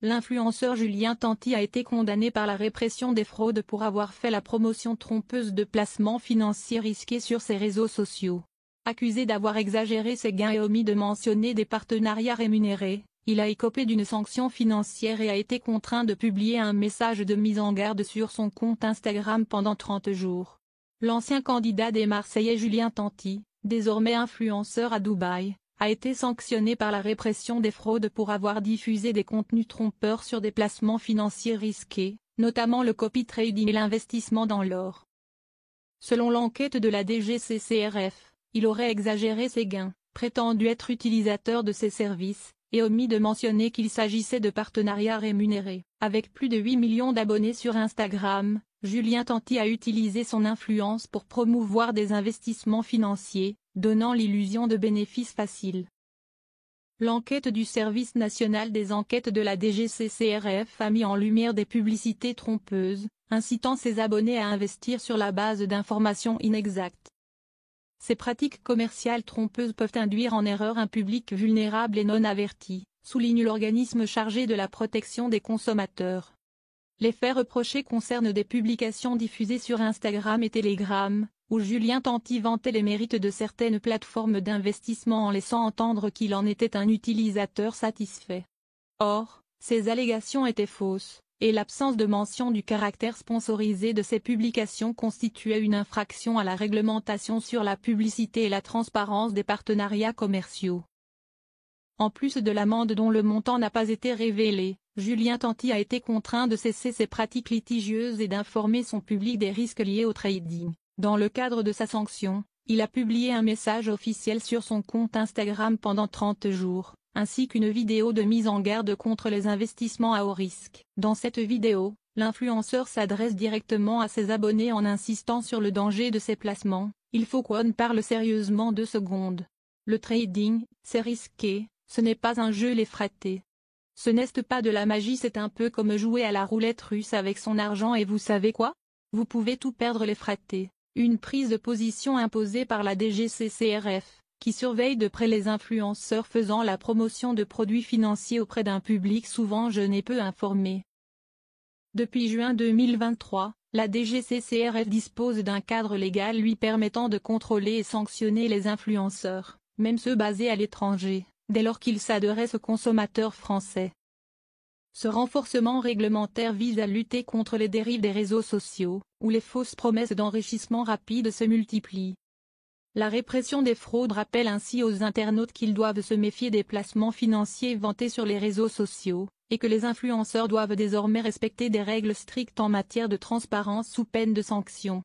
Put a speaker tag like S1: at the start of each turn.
S1: L'influenceur Julien Tanti a été condamné par la répression des fraudes pour avoir fait la promotion trompeuse de placements financiers risqués sur ses réseaux sociaux. Accusé d'avoir exagéré ses gains et omis de mentionner des partenariats rémunérés, il a écopé d'une sanction financière et a été contraint de publier un message de mise en garde sur son compte Instagram pendant 30 jours. L'ancien candidat des Marseillais Julien Tanti, désormais influenceur à Dubaï, a été sanctionné par la répression des fraudes pour avoir diffusé des contenus trompeurs sur des placements financiers risqués, notamment le copy trading et l'investissement dans l'or. Selon l'enquête de la DGCCRF, il aurait exagéré ses gains, prétendu être utilisateur de ces services, et omis de mentionner qu'il s'agissait de partenariats rémunérés. Avec plus de 8 millions d'abonnés sur Instagram, Julien Tanti a utilisé son influence pour promouvoir des investissements financiers, donnant l'illusion de bénéfices faciles. L'enquête du Service national des enquêtes de la DGCCRF a mis en lumière des publicités trompeuses, incitant ses abonnés à investir sur la base d'informations inexactes. Ces pratiques commerciales trompeuses peuvent induire en erreur un public vulnérable et non averti, souligne l'organisme chargé de la protection des consommateurs. Les faits reprochés concernent des publications diffusées sur Instagram et Telegram, où Julien Tanti vantait les mérites de certaines plateformes d'investissement en laissant entendre qu'il en était un utilisateur satisfait. Or, ces allégations étaient fausses, et l'absence de mention du caractère sponsorisé de ces publications constituait une infraction à la réglementation sur la publicité et la transparence des partenariats commerciaux. En plus de l'amende dont le montant n'a pas été révélé, Julien Tanti a été contraint de cesser ses pratiques litigieuses et d'informer son public des risques liés au trading. Dans le cadre de sa sanction, il a publié un message officiel sur son compte Instagram pendant 30 jours, ainsi qu'une vidéo de mise en garde contre les investissements à haut risque. Dans cette vidéo, l'influenceur s'adresse directement à ses abonnés en insistant sur le danger de ces placements. Il faut qu'on parle sérieusement 2 secondes. Le trading, c'est risqué, ce n'est pas un jeu l'effraté. Ce n'est pas de la magie, c'est un peu comme jouer à la roulette russe avec son argent et vous savez quoi? Vous pouvez tout perdre l'effraté. Une prise de position imposée par la DGCCRF, qui surveille de près les influenceurs faisant la promotion de produits financiers auprès d'un public souvent jeune et peu informé. Depuis juin 2023, la DGCCRF dispose d'un cadre légal lui permettant de contrôler et sanctionner les influenceurs, même ceux basés à l'étranger, dès lors qu'ils s'adressent aux consommateurs français. Ce renforcement réglementaire vise à lutter contre les dérives des réseaux sociaux, où les fausses promesses d'enrichissement rapide se multiplient. La répression des fraudes rappelle ainsi aux internautes qu'ils doivent se méfier des placements financiers vantés sur les réseaux sociaux, et que les influenceurs doivent désormais respecter des règles strictes en matière de transparence sous peine de sanctions.